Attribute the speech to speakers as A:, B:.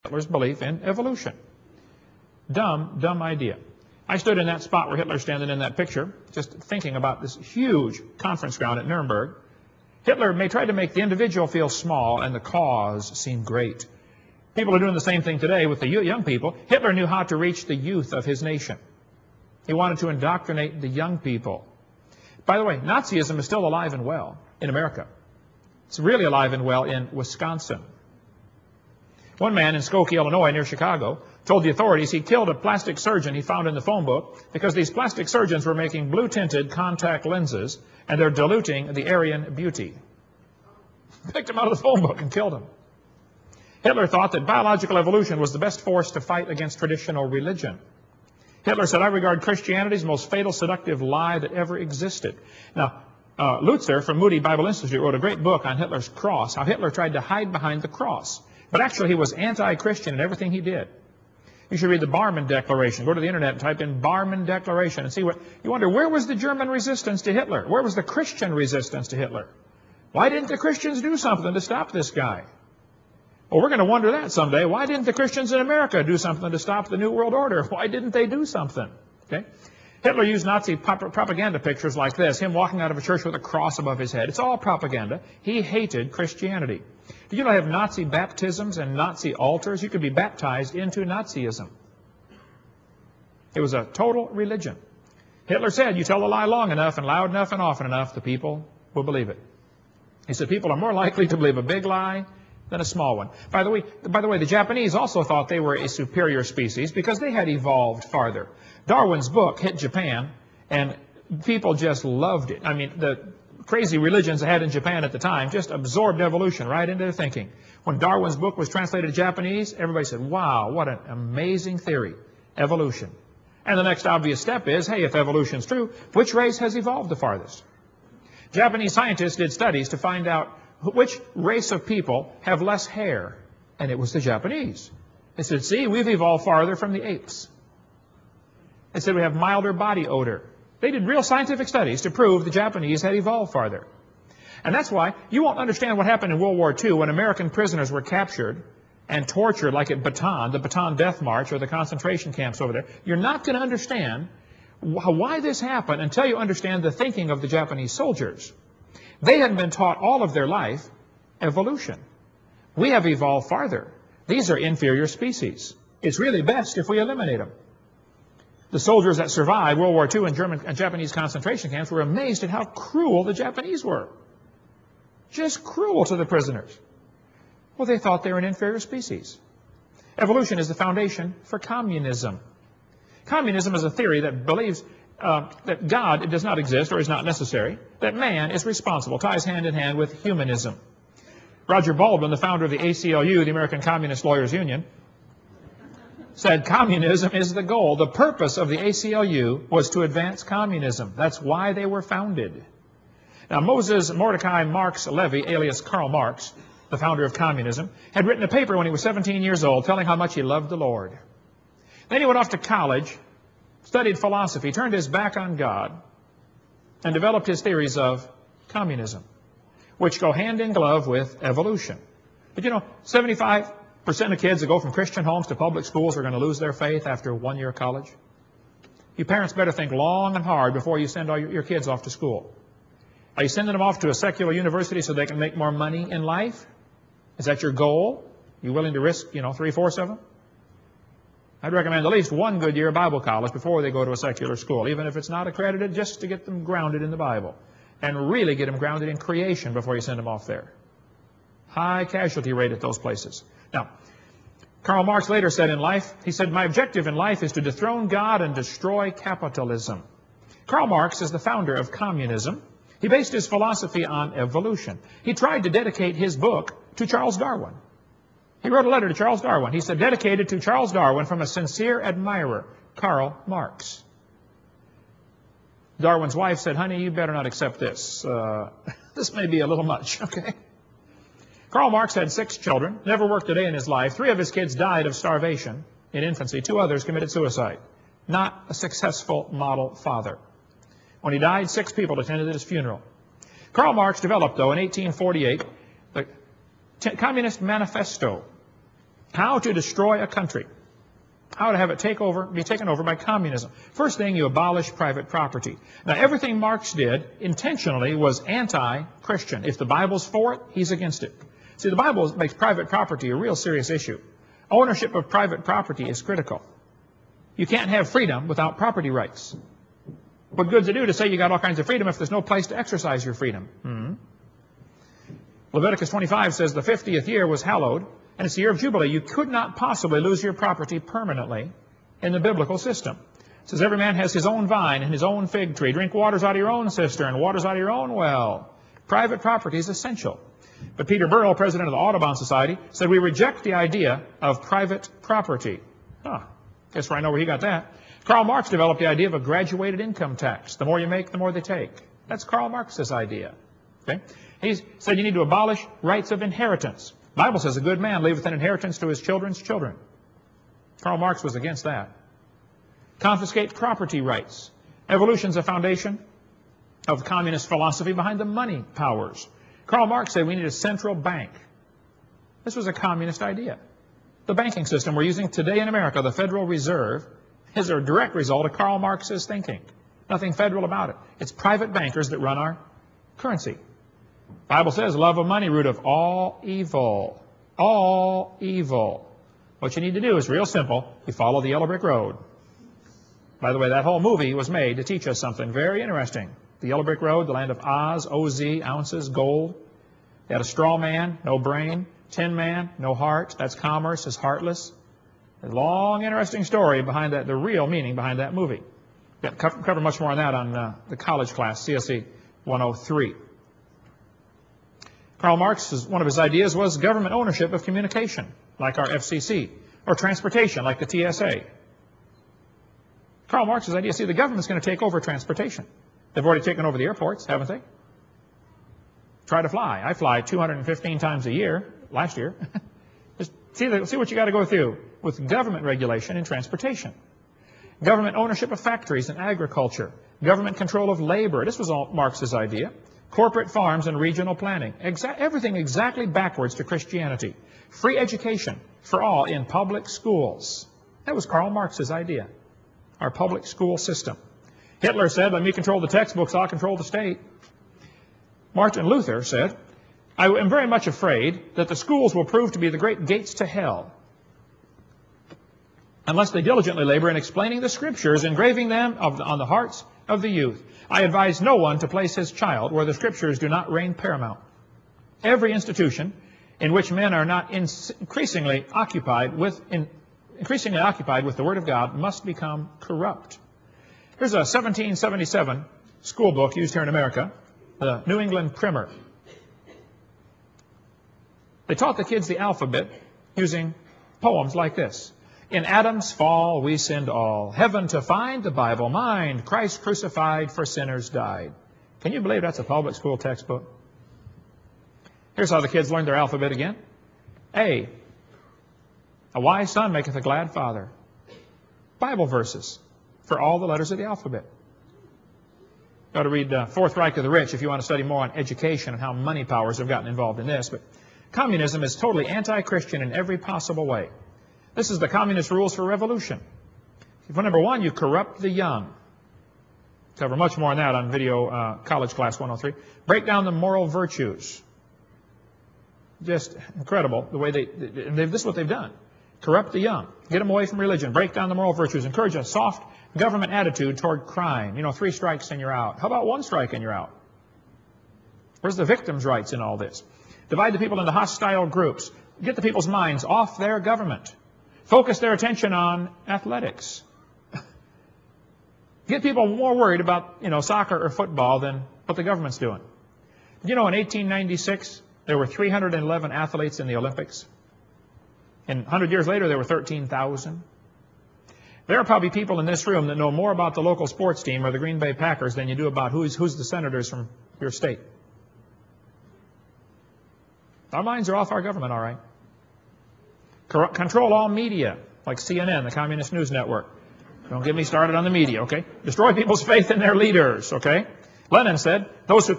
A: Hitler's belief in evolution. Dumb, dumb idea. I stood in that spot where Hitler's standing in that picture, just thinking about this huge conference ground at Nuremberg. Hitler may try to make the individual feel small and the cause seem great. People are doing the same thing today with the young people. Hitler knew how to reach the youth of his nation. He wanted to indoctrinate the young people. By the way, Nazism is still alive and well in America. It's really alive and well in Wisconsin. One man in Skokie, Illinois, near Chicago, told the authorities he killed a plastic surgeon he found in the phone book because these plastic surgeons were making blue-tinted contact lenses and they're diluting the Aryan beauty. Picked him out of the phone book and killed him. Hitler thought that biological evolution was the best force to fight against traditional religion. Hitler said, I regard Christianity as the most fatal, seductive lie that ever existed. Now, Lutzer from Moody Bible Institute wrote a great book on Hitler's cross, how Hitler tried to hide behind the cross. But actually, he was anti-Christian in everything he did. You should read the Barmen Declaration. Go to the internet and type in Barmen Declaration and see what... You wonder, where was the German resistance to Hitler? Where was the Christian resistance to Hitler? Why didn't the Christians do something to stop this guy? Well, we're going to wonder that someday. Why didn't the Christians in America do something to stop the New World Order? Why didn't they do something? Okay? Hitler used Nazi propaganda pictures like this, him walking out of a church with a cross above his head. It's all propaganda. He hated Christianity. Did you know they have Nazi baptisms and Nazi altars? You could be baptized into Nazism. It was a total religion. Hitler said, you tell a lie long enough and loud enough and often enough, the people will believe it. He said people are more likely to believe a big lie than a small one. By the way, the Japanese also thought they were a superior species because they had evolved farther. Darwin's book hit Japan, and people just loved it. I mean, the crazy religions they had in Japan at the time just absorbed evolution right into their thinking. When Darwin's book was translated to Japanese, everybody said, wow, what an amazing theory, evolution. And the next obvious step is, hey, if evolution's true, which race has evolved the farthest? Japanese scientists did studies to find out which race of people have less hair, and it was the Japanese. They said, see, we've evolved farther from the apes. They said we have milder body odor. They did real scientific studies to prove the Japanese had evolved farther. And that's why you won't understand what happened in World War II when American prisoners were captured and tortured like at Bataan, the Bataan Death March or the concentration camps over there. You're not going to understand why this happened until you understand the thinking of the Japanese soldiers. They hadn't been taught all of their life evolution. We have evolved farther. These are inferior species. It's really best if we eliminate them. The soldiers that survived World War II in German and Japanese concentration camps were amazed at how cruel the Japanese were. Just cruel to the prisoners. Well, they thought they were an inferior species. Evolution is the foundation for communism. Communism is a theory that believes that God does not exist or is not necessary, that man is responsible, ties hand in hand with humanism. Roger Baldwin, the founder of the ACLU, the American Communist Lawyers Union, said communism is the goal. The purpose of the ACLU was to advance communism. That's why they were founded. Now, Moses Mordecai Marx Levy, alias Karl Marx, the founder of communism, had written a paper when he was 17 years old telling how much he loved the Lord. Then he went off to college, studied philosophy, turned his back on God, and developed his theories of communism, which go hand in glove with evolution. But you know, 75% of kids that go from Christian homes to public schools are going to lose their faith after 1 year of college. You parents better think long and hard before you send all your kids off to school. Are you sending them off to a secular university so they can make more money in life? Is that your goal? You willing to risk, 3/4 of them? I'd recommend at least one good year of Bible college before they go to a secular school, even if it's not accredited, just to get them grounded in the Bible. And really get them grounded in creation before you send them off there. High casualty rate at those places. Now, Karl Marx later said in life, he said, my objective in life is to dethrone God and destroy capitalism. Karl Marx is the founder of communism. He based his philosophy on evolution. He tried to dedicate his book to Charles Darwin. He wrote a letter to Charles Darwin. He said, dedicated to Charles Darwin from a sincere admirer, Karl Marx. Darwin's wife said, honey, you better not accept this. This may be a little much, okay? Karl Marx had 6 children, never worked a day in his life. 3 of his kids died of starvation in infancy. 2 others committed suicide. Not a successful model father. When he died, 6 people attended his funeral. Karl Marx developed, though, in 1848, the Communist Manifesto. How to destroy a country. How to have it be taken over by communism. First thing, you abolish private property. Now, everything Marx did intentionally was anti-Christian. If the Bible's for it, he's against it. See, the Bible makes private property a real serious issue. Ownership of private property is critical. You can't have freedom without property rights. What good's it do to say you got all kinds of freedom if there's no place to exercise your freedom? Leviticus 25 says the 50th year was hallowed, and it's the year of Jubilee. You could not possibly lose your property permanently in the biblical system. It says every man has his own vine and his own fig tree. Drink waters out of your own cistern, waters out of your own well. Private property is essential. But Peter Burrell, president of the Audubon Society, said we reject the idea of private property. Guess where I know where he got that. Karl Marx developed the idea of a graduated income tax. The more you make, the more they take. That's Karl Marx's idea. Okay? He said you need to abolish rights of inheritance. The Bible says a good man leaveth an inheritance to his children's children. Karl Marx was against that. Confiscate property rights. Evolution's a foundation of communist philosophy behind the money powers. Karl Marx said we need a central bank. This was a communist idea. The banking system we're using today in America, the Federal Reserve, is a direct result of Karl Marx's thinking. Nothing federal about it. It's private bankers that run our currency. The Bible says, love of money, root of all evil. All evil. What you need to do is real simple. You follow the yellow brick road. By the way, that whole movie was made to teach us something very interesting. The yellow brick road, the land of Oz, O-Z, ounces, gold. They had a straw man, no brain. Tin man, no heart. That's commerce, is heartless. A long, interesting story behind that, the real meaning behind that movie. We'll cover much more on that on the college class, CSE 103. Karl Marx, one of his ideas was government ownership of communication, like our FCC, or transportation, like the TSA. Karl Marx's idea, see, the government's going to take over transportation. They've already taken over the airports, haven't they? Try to fly. I fly 215 times a year, last year. Just see what you got to go through with government regulation in transportation. Government ownership of factories and agriculture. Government control of labor. This was all Marx's idea. Corporate farms and regional planning. Everything exactly backwards to Christianity. Free education for all in public schools. That was Karl Marx's idea. Our public school system. Hitler said, let me control the textbooks, I'll control the state. Martin Luther said, I am very much afraid that the schools will prove to be the great gates to hell unless they diligently labor in explaining the Scriptures, engraving them on the hearts of the youth. I advise no one to place his child where the Scriptures do not reign paramount. Every institution in which men are not increasingly occupied with the Word of God must become corrupt. Here's a 1777 school book used here in America, the New England Primer. They taught the kids the alphabet using poems like this. In Adam's fall we sinned all. Heaven to find, the Bible mind. Christ crucified for sinners died. Can you believe that's a public school textbook? Here's how the kids learned their alphabet again. A wise son maketh a glad father. Bible verses for all the letters of the alphabet. You ought to read Fourth Reich of the Rich if you want to study more on education and how money powers have gotten involved in this. But communism is totally anti-Christian in every possible way. This is the communist rules for revolution. For number one, you corrupt the young. Cover much more on that on video college class 103. Break down the moral virtues. Just incredible the way this is what they've done. Corrupt the young. Get them away from religion. Break down the moral virtues. Encourage a soft government attitude toward crime. You know, 3 strikes and you're out. How about 1 strike and you're out? Where's the victims' rights in all this? Divide the people into hostile groups. Get the people's minds off their government. Focus their attention on athletics. Get people more worried about, soccer or football than what the government's doing. In 1896, there were 311 athletes in the Olympics. And 100 years later, there were 13,000. There are probably people in this room that know more about the local sports team or the Green Bay Packers than you do about who's the senators from your state. Our minds are off our government, all right. Control all media, like CNN, the Communist News Network. Don't get me started on the media, okay? Destroy people's faith in their leaders, okay? Lenin said, those who